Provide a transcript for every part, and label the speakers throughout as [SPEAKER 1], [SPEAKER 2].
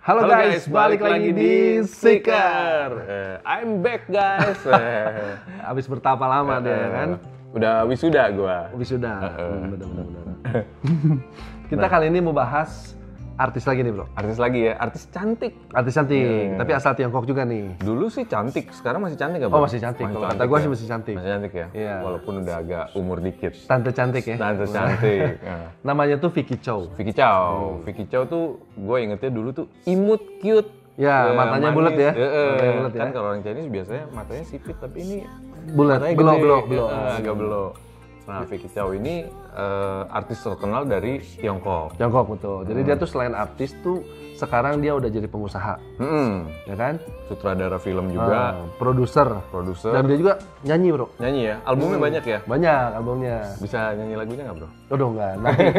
[SPEAKER 1] Halo guys, balik lagi di Seeker.
[SPEAKER 2] I'm back guys.
[SPEAKER 1] Abis bertapa lama deh kan?
[SPEAKER 2] Udah wisuda gua.
[SPEAKER 1] Wisuda. Bener. Kita kali ini mau bahas artis lagi nih bro.
[SPEAKER 2] Artis lagi ya, artis cantik.
[SPEAKER 1] Artis cantik, tapi asal Tiongkok juga nih.
[SPEAKER 2] Dulu sih cantik, sekarang masih cantik gak bro?
[SPEAKER 1] Oh masih cantik, kalau kata gue sih masih cantik.
[SPEAKER 2] Masih cantik ya?
[SPEAKER 1] Iya.
[SPEAKER 2] Walaupun udah agak umur dikit.
[SPEAKER 1] Tante cantik ya?
[SPEAKER 2] Tante cantik.
[SPEAKER 1] Namanya tuh Vicky Chow.
[SPEAKER 2] Vicky Chow. Vicky Chow tuh gue ingetnya dulu tuh imut, cute.
[SPEAKER 1] Ya, matanya bulat ya. Matanya bulat ya.
[SPEAKER 2] Kan kalau orang Chinese biasanya matanya sipit, tapi ini
[SPEAKER 1] bulat, belok.
[SPEAKER 2] Agak belok. Nah, Vicky Chow ini artis terkenal dari Tiongkok.
[SPEAKER 1] Tiongkok betul. Jadi dia tuh selain artis tuh sekarang dia udah jadi pengusaha, ya kan?
[SPEAKER 2] Sutradara film juga,
[SPEAKER 1] produser, dan dia juga nyanyi bro.
[SPEAKER 2] Nyanyi ya? Albumnya banyak ya?
[SPEAKER 1] Banyak albumnya.
[SPEAKER 2] Bisa nyanyi lagunya nggak bro?
[SPEAKER 1] Aduh enggak,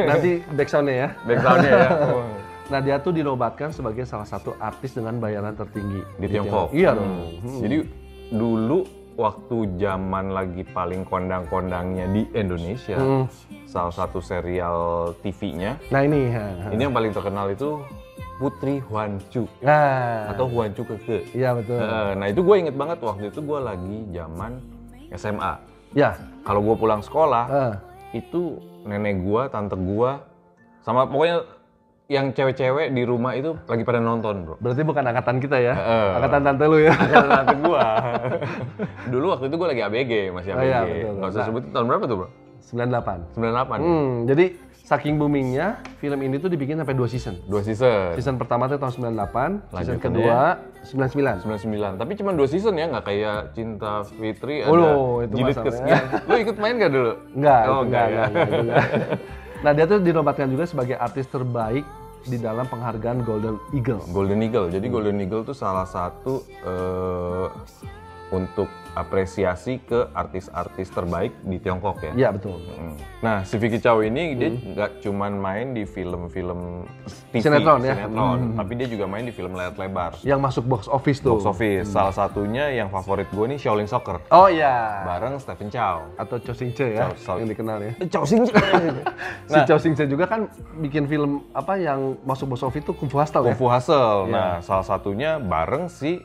[SPEAKER 1] nanti backsoundnya ya.
[SPEAKER 2] Backsoundnya ya.
[SPEAKER 1] Nah dia tuh dinobatkan sebagai salah satu artis dengan bayaran tertinggi
[SPEAKER 2] di Tiongkok.
[SPEAKER 1] Iya dong.
[SPEAKER 2] Jadi dulu waktu zaman lagi paling kondang-kondangnya di Indonesia, salah satu serial TV-nya.
[SPEAKER 1] Nah ini
[SPEAKER 2] yang paling terkenal itu Putri Hwachu. Atau Hwachu Keke.
[SPEAKER 1] Iya betul.
[SPEAKER 2] Nah itu gue inget banget waktu itu gue lagi zaman SMA.
[SPEAKER 1] Ya.
[SPEAKER 2] Kalau gue pulang sekolah, itu nenek gue, tante gue, sama pokoknya yang cewek-cewek di rumah itu lagi pada nonton bro.
[SPEAKER 1] Berarti bukan angkatan kita ya? Angkatan tante lu ya?
[SPEAKER 2] Angkatan tante gua. Dulu waktu itu gua lagi ABG, masih ABG.
[SPEAKER 1] Iya, betul.
[SPEAKER 2] Nggak usah sebutin tahun berapa tuh bro?
[SPEAKER 1] 98.
[SPEAKER 2] 98.
[SPEAKER 1] Jadi saking boomingnya, film ini tuh dibikin sampai 2 season.
[SPEAKER 2] 2 season.
[SPEAKER 1] Season pertama tuh tahun 98, season kedua 99.
[SPEAKER 2] 99. Tapi cuma 2 season ya, nggak kayak Cinta Fitri
[SPEAKER 1] itu
[SPEAKER 2] jilid kesekian. Lu ikut main nggak dulu?
[SPEAKER 1] Enggak. Nah dia tuh dinobatkan juga sebagai artis terbaik di dalam penghargaan Golden Eagle.
[SPEAKER 2] Golden Eagle. Jadi Golden Eagle tuh salah satu untuk apresiasi ke artis-artis terbaik di Tiongkok ya.
[SPEAKER 1] Iya betul.
[SPEAKER 2] Nah si Vicky Chow ini dia nggak cuman main di film-film TV,
[SPEAKER 1] sinetron,
[SPEAKER 2] tapi dia juga main di film layar lebar.
[SPEAKER 1] Yang masuk box office tuh.
[SPEAKER 2] Box office. Salah satunya yang favorit gue nih Shaolin Soccer.
[SPEAKER 1] Oh iya.
[SPEAKER 2] Bareng Stephen Chow.
[SPEAKER 1] Atau Chow Sing Che ya, yang dikenal ya.
[SPEAKER 2] Chow Sing Che.
[SPEAKER 1] Si Chow Sing Che juga kan bikin film apa yang masuk box office itu Kung Fu Hustle ya.
[SPEAKER 2] Kung Fu Hustle. Nah salah satunya bareng si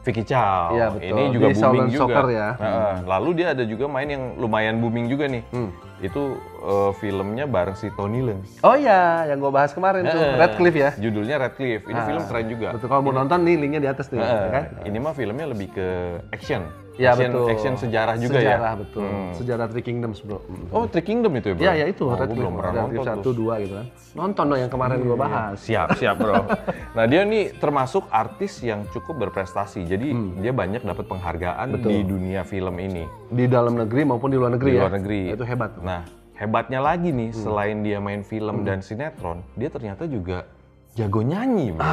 [SPEAKER 2] Vicky Chow.
[SPEAKER 1] Iya, betul.
[SPEAKER 2] Ini juga
[SPEAKER 1] di
[SPEAKER 2] booming juga.
[SPEAKER 1] Soccer ya.
[SPEAKER 2] Lalu dia ada juga main yang lumayan booming juga nih. Itu filmnya bareng si Tony Leung.
[SPEAKER 1] Oh iya, yang gue bahas kemarin tuh, Radcliffe ya.
[SPEAKER 2] Judulnya Radcliffe. Ini film keren juga.
[SPEAKER 1] Betul, kalau mau nonton nih linknya di atas nih, ya kan?
[SPEAKER 2] Ini mah filmnya lebih ke action.
[SPEAKER 1] Ya, betul.
[SPEAKER 2] Action sejarah juga ya.
[SPEAKER 1] Sejarah betul. Sejarah Three Kingdoms bro.
[SPEAKER 2] Oh Three Kingdom itu ya bro?
[SPEAKER 1] Iya ya itu.
[SPEAKER 2] Gue belum pernah nonton.
[SPEAKER 1] 1, 2 gitu kan. Nonton dong yang kemarin gue bahas.
[SPEAKER 2] Siap bro. Nah dia nih termasuk artis yang cukup berprestasi. Jadi dia banyak dapat penghargaan di dunia film ini.
[SPEAKER 1] Di dalam negeri maupun di luar negeri
[SPEAKER 2] ya? Di
[SPEAKER 1] luar
[SPEAKER 2] negeri.
[SPEAKER 1] Itu hebat.
[SPEAKER 2] Nah hebatnya lagi nih selain dia main film dan sinetron, dia ternyata juga jago nyanyi bro.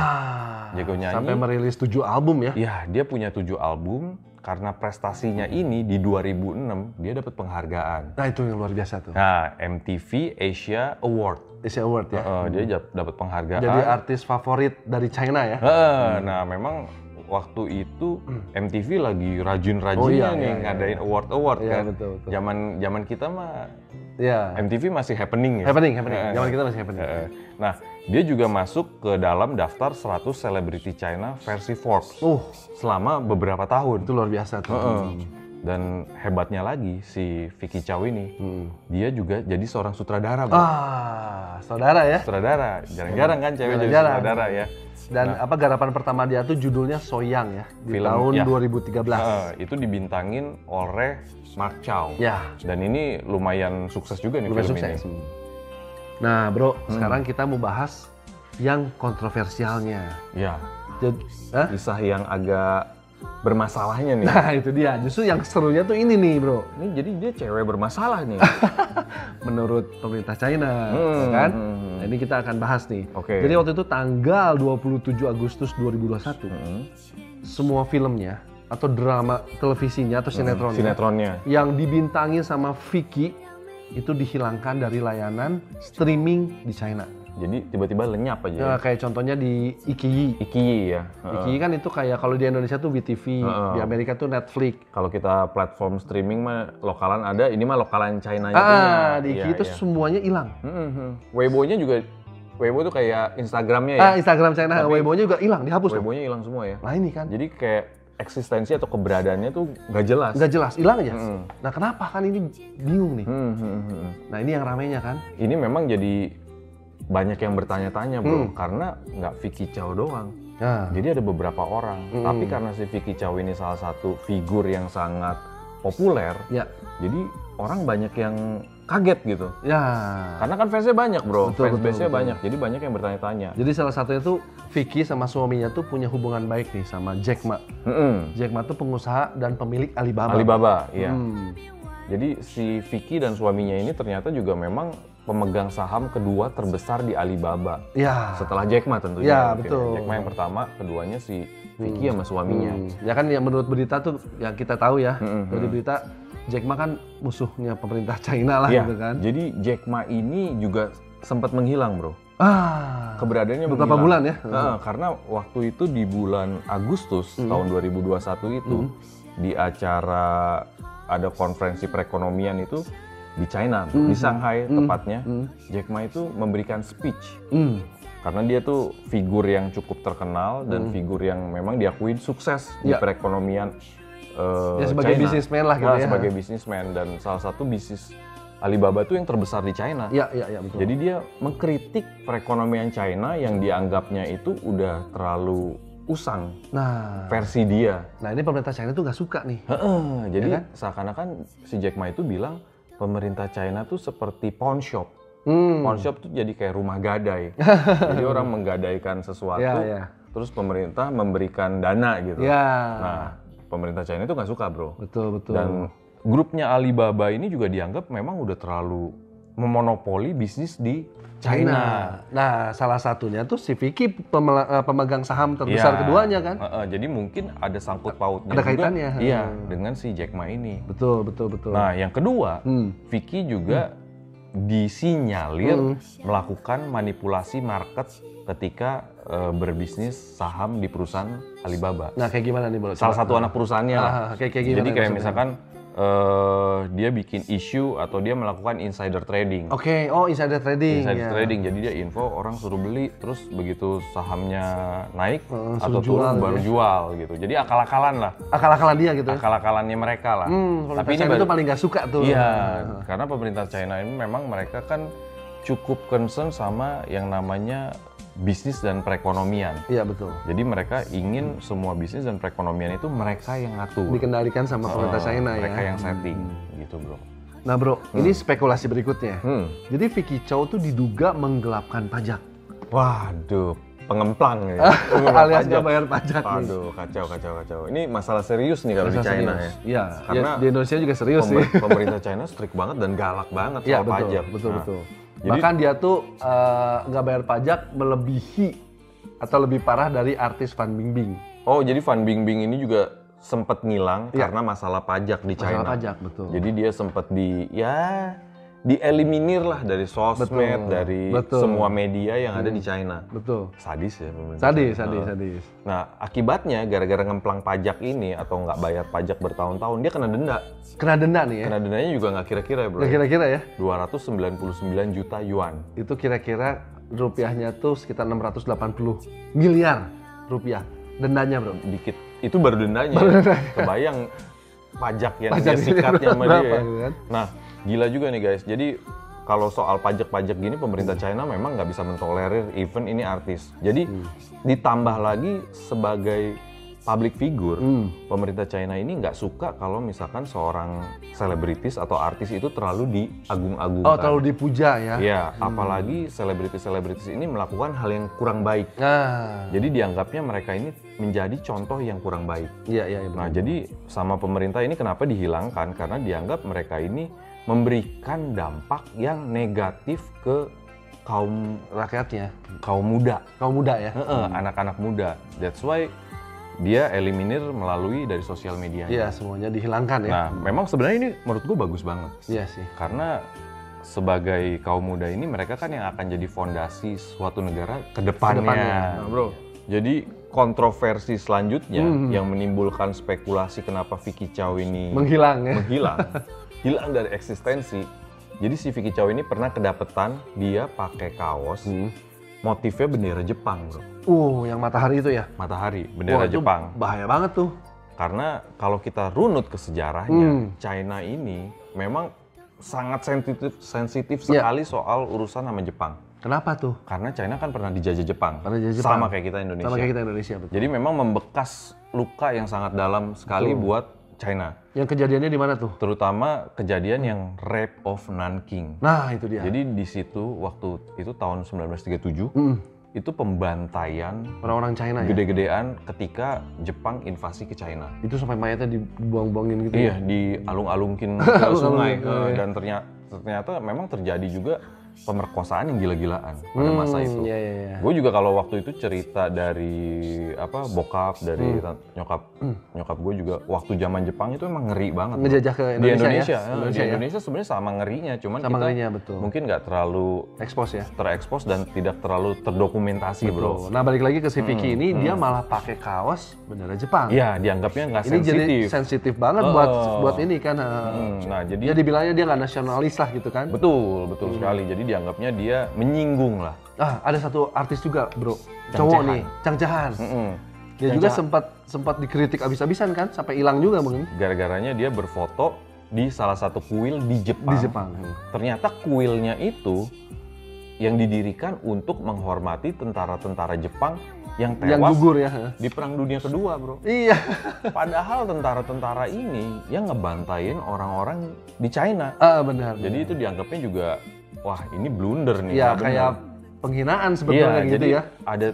[SPEAKER 2] Jago nyanyi.
[SPEAKER 1] Sampai merilis 7 album ya?
[SPEAKER 2] Iya, dia punya 7 album. Karena prestasinya ini di 2006 dia dapat penghargaan.
[SPEAKER 1] Nah itu yang luar biasa tuh.
[SPEAKER 2] Nah MTV Asia Award.
[SPEAKER 1] Asia Award ya.
[SPEAKER 2] Dia dapat penghargaan.
[SPEAKER 1] Jadi artis favorit dari China ya.
[SPEAKER 2] Nah memang waktu itu MTV lagi rajin-rajinnya ngadain award kan.
[SPEAKER 1] Betul.
[SPEAKER 2] Zaman kita mah
[SPEAKER 1] Iya.
[SPEAKER 2] MTV masih happening ya.
[SPEAKER 1] Happening. Zaman kita masih happening.
[SPEAKER 2] Nah, dia juga masuk ke dalam daftar 100 selebriti China versi Forbes. Selama beberapa tahun.
[SPEAKER 1] Itu luar biasa tuh.
[SPEAKER 2] Dan hebatnya lagi si Vicky Chow ini, dia juga jadi seorang sutradara.
[SPEAKER 1] Saudara ya?
[SPEAKER 2] Sutradara. Jarang-jarang kan cewek jadi sutradara ya.
[SPEAKER 1] Dan garapan pertama dia tuh judulnya Soyang ya, di tahun 2013.
[SPEAKER 2] Itu dibintangin oleh Mark Chow.
[SPEAKER 1] Ya.
[SPEAKER 2] Dan ini lumayan sukses juga nih film ini.
[SPEAKER 1] Nah bro, sekarang kita mau bahas yang kontroversialnya.
[SPEAKER 2] Ya. Kisah yang agak bermasalahnya nih.
[SPEAKER 1] Nah itu dia, justru yang serunya tuh ini nih bro.
[SPEAKER 2] Ini jadi dia cewek bermasalah nih.
[SPEAKER 1] Menurut pemerintah China, kan? Nah, ini kita akan bahas nih. Jadi waktu itu tanggal 27 Agustus 2021, semua filmnya atau drama televisinya atau sinetronnya yang dibintangi sama Vicky itu dihilangkan dari layanan streaming di China.
[SPEAKER 2] Jadi tiba-tiba lenyap aja.
[SPEAKER 1] Ya, kayak contohnya di Iqiyi.
[SPEAKER 2] Iqiyi ya.
[SPEAKER 1] Iqiyi kan itu kayak kalau di Indonesia tuh VTV, di Amerika tuh Netflix.
[SPEAKER 2] Kalau kita platform streaming mah lokalan ada, ini mah lokalan China-nya
[SPEAKER 1] punya. Di Iqiyi itu semuanya hilang.
[SPEAKER 2] Weibo-nya juga Weibo tuh kayak Instagramnya ya.
[SPEAKER 1] Instagram China, Weibo-nya juga hilang, dihapus.
[SPEAKER 2] Weibo-nya hilang semua ya.
[SPEAKER 1] Nah ini kan.
[SPEAKER 2] Jadi kayak eksistensi atau keberadaannya tuh nggak jelas.
[SPEAKER 1] Nggak jelas, hilang aja. Nah kenapa kan ini bingung nih. Nah ini yang ramainya kan.
[SPEAKER 2] Ini memang jadi banyak yang bertanya-tanya bro, karena nggak Vicky Chow doang. Jadi ada beberapa orang. Tapi karena si Vicky Chow ini salah satu figur yang sangat populer, jadi orang banyak yang kaget gitu. Karena kan fansnya banyak bro, fansbase-nya banyak, jadi banyak yang bertanya-tanya.
[SPEAKER 1] Jadi salah satunya tuh Vicky sama suaminya tuh punya hubungan baik nih sama Jack Ma. Jack Ma tuh pengusaha dan pemilik Alibaba.
[SPEAKER 2] Alibaba, iya. Jadi si Vicky dan suaminya ini ternyata juga memang pemegang saham kedua terbesar di Alibaba. Setelah Jack Ma tentunya.
[SPEAKER 1] Betul.
[SPEAKER 2] Jack Ma yang pertama, keduanya si Vicky sama suaminya.
[SPEAKER 1] Ya kan yang menurut berita tuh yang kita tahu ya, dari berita Jack Ma kan musuhnya pemerintah China lah gitu kan.
[SPEAKER 2] Jadi Jack Ma ini juga sempat menghilang bro. Keberadaannya
[SPEAKER 1] beberapa bulan ya.
[SPEAKER 2] Karena waktu itu di bulan Agustus tahun 2021 itu di acara ada konferensi perekonomian itu di China, di Shanghai tepatnya, Jack Ma itu memberikan speech. Karena dia tuh figur yang cukup terkenal dan figur yang memang diakui sukses di perekonomian
[SPEAKER 1] sebagai
[SPEAKER 2] China.
[SPEAKER 1] bisnismen lah gitu ya.
[SPEAKER 2] Sebagai bisnismen dan salah satu bisnis Alibaba tuh yang terbesar di China.
[SPEAKER 1] Betul.
[SPEAKER 2] Jadi dia mengkritik perekonomian China yang dianggapnya itu udah terlalu usang. Versi dia.
[SPEAKER 1] Nah ini pemerintah China tuh nggak suka nih.
[SPEAKER 2] Jadi kan? Seakan-akan si Jack Ma itu bilang pemerintah China tuh seperti pawn shop. Pawn shop tuh jadi kayak rumah gadai. Jadi orang menggadaikan sesuatu, terus pemerintah memberikan dana gitu. Nah, pemerintah China itu nggak suka bro.
[SPEAKER 1] Betul.
[SPEAKER 2] Dan grupnya Alibaba ini juga dianggap memang udah terlalu memonopoli bisnis di China.
[SPEAKER 1] Nah, salah satunya tuh si Vicky pemegang saham terbesar keduanya kan.
[SPEAKER 2] Jadi mungkin ada sangkut pautnya.
[SPEAKER 1] Ada kaitannya.
[SPEAKER 2] Iya, dengan si Jack Ma ini.
[SPEAKER 1] Betul.
[SPEAKER 2] Nah, yang kedua, Vicky juga disinyalir melakukan manipulasi market ketika berbisnis saham di perusahaan Alibaba.
[SPEAKER 1] Nah, kayak gimana nih bro?
[SPEAKER 2] Salah satu anak perusahaannya lah.
[SPEAKER 1] Kayak gimana?
[SPEAKER 2] Jadi kayak misalkan dia bikin isu atau dia melakukan insider trading.
[SPEAKER 1] Insider trading.
[SPEAKER 2] Trading, jadi dia info orang suruh beli, terus begitu sahamnya naik atau turun baru jual gitu. Jadi akal-akalan lah.
[SPEAKER 1] Akal-akalan dia gitu.
[SPEAKER 2] Akal-akalannya mereka lah.
[SPEAKER 1] Tapi ini itu paling nggak suka tuh.
[SPEAKER 2] Iya, karena pemerintah China ini memang mereka kan cukup concern sama yang namanya bisnis dan perekonomian.
[SPEAKER 1] Iya betul.
[SPEAKER 2] Jadi mereka ingin semua bisnis dan perekonomian itu mereka yang ngatur.
[SPEAKER 1] Dikendalikan sama pemerintah China
[SPEAKER 2] mereka yang setting, gitu bro.
[SPEAKER 1] Nah bro, ini spekulasi berikutnya. Jadi Vicky Chow tuh diduga menggelapkan pajak.
[SPEAKER 2] Waduh, pengemplang ya.
[SPEAKER 1] Alias nggak bayar pajak.
[SPEAKER 2] Waduh, kacau. Ini masalah serius nih kalau di China ya.
[SPEAKER 1] Iya, karena di Indonesia juga serius sih.
[SPEAKER 2] Pemerintah China strict banget dan galak banget soal pajak.
[SPEAKER 1] Betul. Jadi, bahkan dia tuh nggak bayar pajak melebihi atau lebih parah dari artis Fan Bingbing.
[SPEAKER 2] Jadi Fan Bingbing ini juga sempat ngilang karena masalah pajak di China.
[SPEAKER 1] Masalah pajak, betul.
[SPEAKER 2] Jadi dia sempat dieliminir lah dari sosmed, dari semua media yang ada di China.
[SPEAKER 1] Betul.
[SPEAKER 2] Sadis ya pemerintah.
[SPEAKER 1] Sadis.
[SPEAKER 2] Nah, akibatnya gara-gara ngemplang pajak ini atau nggak bayar pajak bertahun-tahun, dia kena denda.
[SPEAKER 1] Kena denda nih ya?
[SPEAKER 2] Kena dendanya juga nggak kira-kira ya bro.
[SPEAKER 1] Nggak kira-kira ya?
[SPEAKER 2] 299 juta yuan.
[SPEAKER 1] Itu kira-kira rupiahnya tuh sekitar 680 miliar rupiah. Dendanya bro.
[SPEAKER 2] Dikit. Itu baru dendanya. Kebayang pajak yang dia sikatnya sama dia. Kan? Nah, gila juga nih guys. Jadi kalau soal pajak-pajak gini pemerintah China memang nggak bisa mentolerir even ini artis. Jadi ditambah lagi sebagai public figure, pemerintah China ini nggak suka kalau misalkan seorang selebritis atau artis itu terlalu diagung-agungkan.
[SPEAKER 1] Terlalu dipuja ya?
[SPEAKER 2] Iya, apalagi selebritis ini melakukan hal yang kurang baik. Jadi dianggapnya mereka ini menjadi contoh yang kurang baik.
[SPEAKER 1] Iya.
[SPEAKER 2] Nah, jadi sama pemerintah ini kenapa dihilangkan? Karena dianggap mereka ini memberikan dampak yang negatif ke kaum
[SPEAKER 1] rakyatnya,
[SPEAKER 2] kaum muda
[SPEAKER 1] ya,
[SPEAKER 2] anak-anak muda. That's why dia eliminir melalui dari sosial media.
[SPEAKER 1] Iya, semuanya dihilangkan ya.
[SPEAKER 2] Nah, memang sebenarnya ini menurut gue bagus banget.
[SPEAKER 1] Iya sih.
[SPEAKER 2] Karena sebagai kaum muda ini mereka kan yang akan jadi fondasi suatu negara ke depannya. Nah, bro. Jadi kontroversi selanjutnya yang menimbulkan spekulasi kenapa Vicky Chow ini
[SPEAKER 1] menghilang
[SPEAKER 2] hilang dari eksistensi. Jadi si Vicky Chow ini pernah kedapetan dia pakai kaos motifnya bendera Jepang, bro.
[SPEAKER 1] Yang matahari itu ya?
[SPEAKER 2] Matahari, bendera Jepang.
[SPEAKER 1] Bahaya banget tuh.
[SPEAKER 2] Karena kalau kita runut ke sejarahnya, China ini memang sangat sensitif sekali soal urusan sama Jepang.
[SPEAKER 1] Kenapa tuh?
[SPEAKER 2] Karena China kan pernah dijajah Jepang. Sama kayak kita Indonesia.
[SPEAKER 1] Sama kayak kita Indonesia, betul.
[SPEAKER 2] Jadi memang membekas luka yang sangat dalam sekali buat China.
[SPEAKER 1] Yang kejadiannya di mana tuh?
[SPEAKER 2] Terutama kejadian yang Rape of Nanking.
[SPEAKER 1] Nah, itu dia.
[SPEAKER 2] Jadi di situ waktu itu tahun 1937 itu pembantaian
[SPEAKER 1] orang-orang China
[SPEAKER 2] gede-gedean ketika Jepang invasi ke China.
[SPEAKER 1] Itu sampai mayatnya dibuang-buangin gitu.
[SPEAKER 2] Iya, dialung-alungkin ke sungai dan ternyata memang terjadi juga pemerkosaan yang gila-gilaan pada masa itu.
[SPEAKER 1] Iya.
[SPEAKER 2] Gue juga kalau waktu itu cerita dari bokap, dari nyokap gue juga waktu zaman Jepang itu emang ngeri banget.
[SPEAKER 1] Ngejajah ke Indonesia.
[SPEAKER 2] Di Indonesia sebenarnya sama ngerinya, cuman
[SPEAKER 1] sama
[SPEAKER 2] kita
[SPEAKER 1] ngerinya, betul.
[SPEAKER 2] Mungkin nggak terlalu terekspos dan tidak terlalu terdokumentasi, betul.
[SPEAKER 1] Bro. Nah, balik lagi ke si Vicky ini, dia malah pakai kaos bendera Jepang.
[SPEAKER 2] Iya, dianggapnya nggak sensitif.
[SPEAKER 1] Ini jadi sensitif banget buat ini kan.
[SPEAKER 2] Nah, jadi
[SPEAKER 1] dibilangnya dia nggak nasionalis lah gitu kan.
[SPEAKER 2] Betul sekali. Jadi dianggapnya dia menyinggung lah.
[SPEAKER 1] Ada satu artis juga, bro, cowok nih, Chang Cha-han. Dia juga sempat dikritik abis-abisan kan, sampai hilang juga mungkin.
[SPEAKER 2] Gara-garanya dia berfoto di salah satu kuil di Jepang. Ternyata kuilnya itu yang didirikan untuk menghormati tentara-tentara Jepang yang tewas
[SPEAKER 1] yang gugur ya
[SPEAKER 2] di Perang Dunia Kedua, bro.
[SPEAKER 1] Iya.
[SPEAKER 2] Padahal tentara-tentara ini yang ngebantain orang-orang di China.
[SPEAKER 1] Benar.
[SPEAKER 2] Jadi itu dianggapnya juga, wah ini blunder nih.
[SPEAKER 1] Iya, kayak penghinaan sebetulnya gitu
[SPEAKER 2] jadi
[SPEAKER 1] ya.
[SPEAKER 2] Ada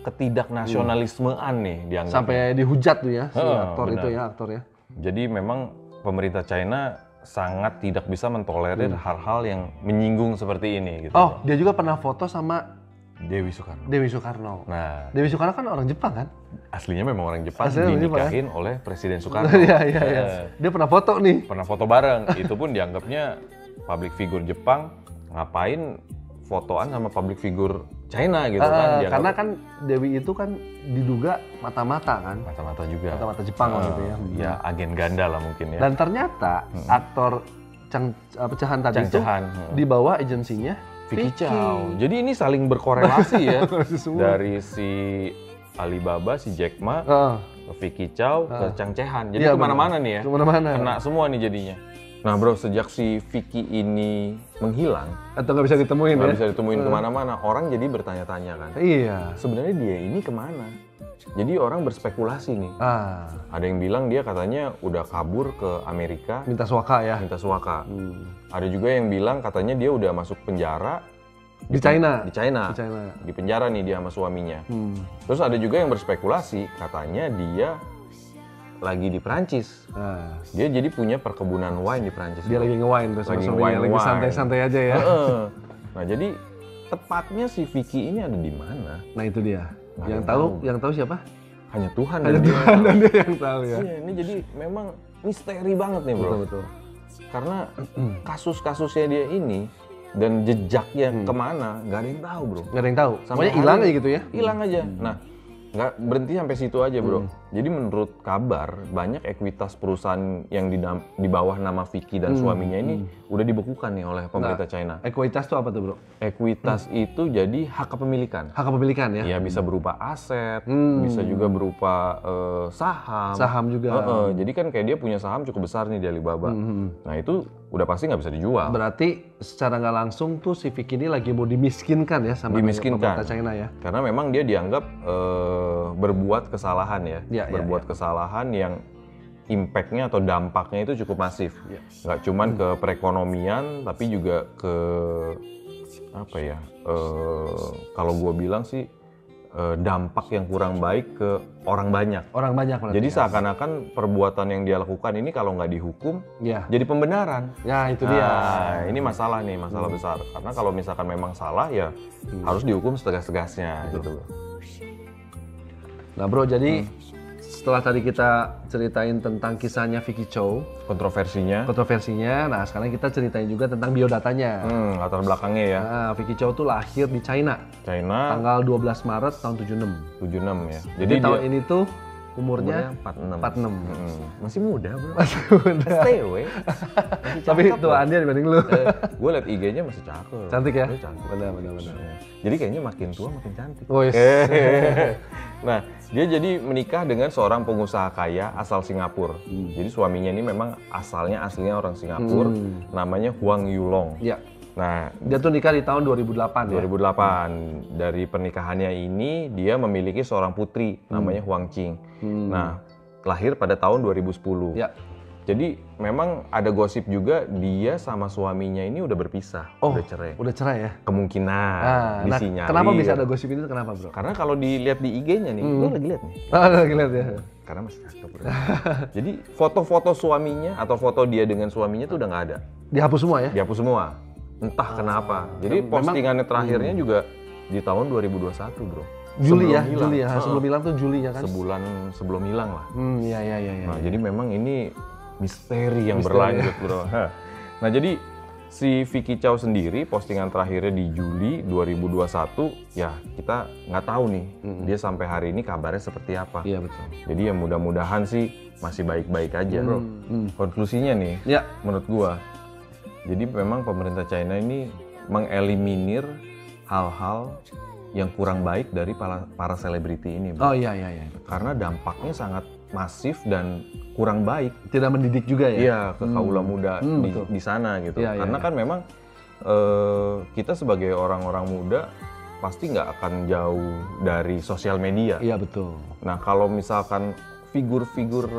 [SPEAKER 2] ketidaknasionalismean nih dianggapnya.
[SPEAKER 1] Sampai dihujat tuh ya si aktor ya.
[SPEAKER 2] Jadi memang pemerintah China sangat tidak bisa mentolerir hal-hal yang menyinggung seperti ini gitu.
[SPEAKER 1] Dia juga pernah foto sama
[SPEAKER 2] Dewi Soekarno.
[SPEAKER 1] Nah, Dewi Soekarno kan orang Jepang kan?
[SPEAKER 2] Aslinya memang orang Jepang, dinikahin oleh Presiden Soekarno.
[SPEAKER 1] Iya. Dia pernah foto nih.
[SPEAKER 2] Pernah foto bareng. Itu pun dianggapnya public figure Jepang, ngapain fotoan sama public figure China gitu kan.
[SPEAKER 1] Karena kan Dewi itu kan diduga mata-mata kan.
[SPEAKER 2] Mata-mata juga.
[SPEAKER 1] Mata-mata Jepang gitu ya.
[SPEAKER 2] Ya agen ganda lah mungkin ya.
[SPEAKER 1] Dan ternyata aktor Chang Cha-han tadi itu di bawah agensinya
[SPEAKER 2] Vicky Chow. Jadi ini saling berkorelasi ya. Dari si Alibaba, si Jack Ma, ke Vicky Chow, ke Chang Cha-han. Jadi kemana-mana nih ya. Kena semua nih jadinya. Nah bro, sejak si Vicky ini menghilang.
[SPEAKER 1] Atau nggak bisa ditemuin
[SPEAKER 2] nggak bisa ditemuin kemana-mana. Orang jadi bertanya-tanya kan.
[SPEAKER 1] Iya.
[SPEAKER 2] Sebenarnya dia ini kemana? Jadi orang berspekulasi nih. Ada yang bilang dia katanya udah kabur ke Amerika.
[SPEAKER 1] Minta suaka.
[SPEAKER 2] Ada juga yang bilang katanya dia udah masuk penjara.
[SPEAKER 1] Di China.
[SPEAKER 2] Di penjara nih dia sama suaminya. Terus ada juga yang berspekulasi katanya dia lagi di Perancis. Dia jadi punya perkebunan wine di Perancis.
[SPEAKER 1] Dia lagi nge-wine terus lagi santai-santai aja ya.
[SPEAKER 2] Nah, jadi tepatnya si Vicky ini ada di mana?
[SPEAKER 1] Nah, itu dia. Yang tahu siapa?
[SPEAKER 2] Hanya Tuhan
[SPEAKER 1] dan dia yang tahu ya.
[SPEAKER 2] Iya, ini jadi memang misteri banget nih, bro.
[SPEAKER 1] Betul.
[SPEAKER 2] Karena kasus-kasusnya dia ini dan jejaknya kemana, nggak ada yang tahu, bro.
[SPEAKER 1] Nggak ada yang tahu. Semuanya hilang aja gitu ya?
[SPEAKER 2] Hilang aja. Nah, nggak berhenti sampai situ aja, bro. Jadi menurut kabar, banyak ekuitas perusahaan yang di bawah nama Vicky dan suaminya ini udah dibekukan nih oleh pemerintah China.
[SPEAKER 1] Ekuitas itu apa tuh, bro?
[SPEAKER 2] Ekuitas itu jadi hak kepemilikan.
[SPEAKER 1] Hak kepemilikan ya?
[SPEAKER 2] Ya, bisa berupa aset, bisa juga berupa saham.
[SPEAKER 1] Saham juga.
[SPEAKER 2] Jadi kan kayak dia punya saham cukup besar nih di Alibaba. Nah, itu udah pasti nggak bisa dijual.
[SPEAKER 1] Berarti secara nggak langsung tuh si Vicky ini lagi mau dimiskinkan ya sama pemerintah China ya?
[SPEAKER 2] Karena memang dia dianggap berbuat kesalahan ya. Kesalahan yang impact-nya atau dampaknya itu cukup masif. Nggak cuman ke perekonomian, tapi juga ke apa ya? Kalau gue bilang sih dampak yang kurang baik ke orang banyak.
[SPEAKER 1] Orang banyak.
[SPEAKER 2] Jadi seakan-akan perbuatan yang dia lakukan ini kalau nggak dihukum, jadi pembenaran.
[SPEAKER 1] Ya itu dia.
[SPEAKER 2] Ini masalah nih, masalah besar. Karena kalau misalkan memang salah ya harus dihukum setegas-tegasnya gitu.
[SPEAKER 1] Nah bro, jadi setelah tadi kita ceritain tentang kisahnya Vicky Chow, kontroversinya, nah sekarang kita ceritain juga tentang biodatanya.
[SPEAKER 2] Latar belakangnya ya.
[SPEAKER 1] Nah, Vicky Chow tuh lahir di China. Tanggal 12 Maret tahun 76.
[SPEAKER 2] Ya.
[SPEAKER 1] Jadi tahun ini tuh Umurnya 46.
[SPEAKER 2] Masih muda, bro.
[SPEAKER 1] Masih muda.
[SPEAKER 2] STW.
[SPEAKER 1] Tapi tuaannya dibanding lu.
[SPEAKER 2] Gue liat IG-nya masih cakep.
[SPEAKER 1] Cantik ya?
[SPEAKER 2] Cantik.
[SPEAKER 1] Benar.
[SPEAKER 2] Jadi kayaknya makin tua makin cantik.
[SPEAKER 1] Oh, yes.
[SPEAKER 2] Nah, dia jadi menikah dengan seorang pengusaha kaya asal Singapura. Jadi suaminya ini memang aslinya orang Singapura. Namanya Huang Yulong.
[SPEAKER 1] Ya.
[SPEAKER 2] Nah,
[SPEAKER 1] dia tuh nikah di tahun 2008
[SPEAKER 2] ya? 2008. Dari pernikahannya ini, dia memiliki seorang putri, namanya Huang Qing. Nah, lahir pada tahun 2010. Ya. Jadi, memang ada gosip juga, dia sama suaminya ini udah berpisah, udah cerai.
[SPEAKER 1] Udah cerai ya?
[SPEAKER 2] Kemungkinan, disinyalir.
[SPEAKER 1] Kenapa bisa ada gosip ini, kenapa bro?
[SPEAKER 2] Karena kalau dilihat di IG-nya nih, gue lagi lihat nih.
[SPEAKER 1] Lagi lihat ya?
[SPEAKER 2] Karena masih cakep bro. Jadi, foto-foto suaminya atau foto dia dengan suaminya tuh udah nggak ada.
[SPEAKER 1] Dihapus semua ya?
[SPEAKER 2] Dihapus semua. Entah kenapa. Jadi postingannya terakhirnya juga di tahun 2021 bro.
[SPEAKER 1] Juli ya? Sebelum hilang tuh Juli ya kan?
[SPEAKER 2] Sebulan sebelum hilang lah.
[SPEAKER 1] Iya.
[SPEAKER 2] Nah jadi memang ini misteri yang berlanjut bro. Nah jadi si Vicky Chow sendiri postingan terakhirnya di Juli 2021 ya kita nggak tahu nih dia sampai hari ini kabarnya seperti apa.
[SPEAKER 1] Iya betul.
[SPEAKER 2] Jadi ya mudah-mudahan sih masih baik-baik aja bro. Konklusinya nih menurut gua. Jadi memang pemerintah China ini mengeliminir hal-hal yang kurang baik dari para selebriti ini.
[SPEAKER 1] Bro. Oh iya.
[SPEAKER 2] Karena dampaknya sangat masif dan kurang baik.
[SPEAKER 1] Tidak mendidik juga ya?
[SPEAKER 2] Iya, ke kaula muda di sana gitu. Karena kan memang kita sebagai orang-orang muda pasti nggak akan jauh dari sosial media.
[SPEAKER 1] Iya betul.
[SPEAKER 2] Nah kalau misalkan figur-figur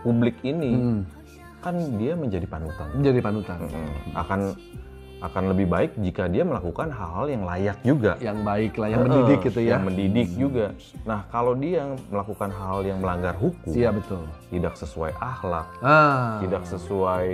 [SPEAKER 2] publik ini kan dia menjadi panutan. Akan lebih baik jika dia melakukan hal-hal yang layak juga.
[SPEAKER 1] Yang baik lah, yang mendidik gitu ya.
[SPEAKER 2] Yang mendidik juga. Nah, kalau dia melakukan hal yang melanggar hukum,
[SPEAKER 1] iya betul.
[SPEAKER 2] Tidak sesuai akhlak, tidak sesuai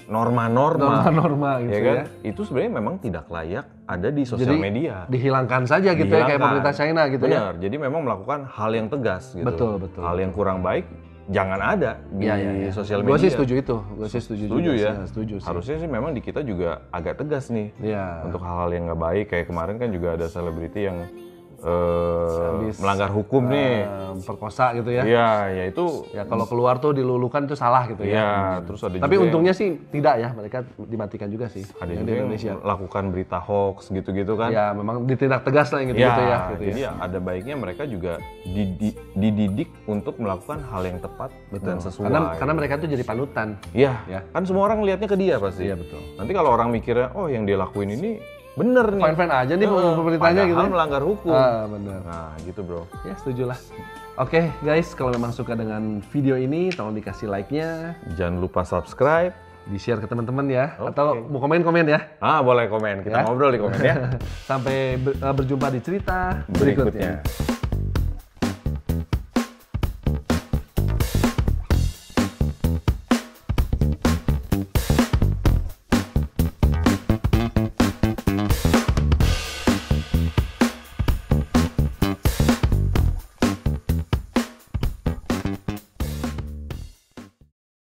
[SPEAKER 2] norma-norma
[SPEAKER 1] gitu
[SPEAKER 2] ya kan? Itu sebenarnya memang tidak layak ada di sosial media.
[SPEAKER 1] Dihilangkan saja gitu ya, kayak pemerintah China gitu.
[SPEAKER 2] Benar. Jadi memang melakukan hal yang tegas gitu.
[SPEAKER 1] Betul.
[SPEAKER 2] Hal yang kurang baik jangan ada di sosial media.
[SPEAKER 1] Gue sih setuju itu.
[SPEAKER 2] Setuju ya.
[SPEAKER 1] Setuju sih.
[SPEAKER 2] Harusnya sih memang di kita juga agak tegas nih. Untuk hal-hal yang nggak baik. Kayak kemarin kan juga ada selebriti yang melanggar hukum nih.
[SPEAKER 1] Perkosa gitu ya.
[SPEAKER 2] Iya, ya itu.
[SPEAKER 1] Ya kalau keluar tuh dilulukan itu salah gitu ya.
[SPEAKER 2] Iya, terus ada
[SPEAKER 1] tapi
[SPEAKER 2] juga
[SPEAKER 1] untungnya sih tidak ya, mereka dimatikan juga sih.
[SPEAKER 2] Ada yang di Indonesia lakukan berita hoax gitu-gitu kan.
[SPEAKER 1] Ya, memang ditindak tegas lah gitu ya.
[SPEAKER 2] Jadi ya ada baiknya mereka juga dididik untuk melakukan hal yang tepat dan sesuai.
[SPEAKER 1] Karena mereka tuh jadi panutan.
[SPEAKER 2] Iya, kan semua orang lihatnya ke dia pasti.
[SPEAKER 1] Iya, betul.
[SPEAKER 2] Nanti kalau orang mikirnya, oh yang dia lakuin ini bener nih.
[SPEAKER 1] Fine-fine aja nih pemerintahnya gitu.
[SPEAKER 2] Padahal melanggar hukum.
[SPEAKER 1] Bener.
[SPEAKER 2] Nah gitu bro.
[SPEAKER 1] Ya setuju lah. Oke guys, kalau memang suka dengan video ini, tolong dikasih like-nya.
[SPEAKER 2] Jangan lupa subscribe.
[SPEAKER 1] Di-share ke teman-teman ya. Atau mau komen-komen ya.
[SPEAKER 2] Boleh komen. Kita ngobrol di komen ya.
[SPEAKER 1] Sampai berjumpa di cerita berikutnya.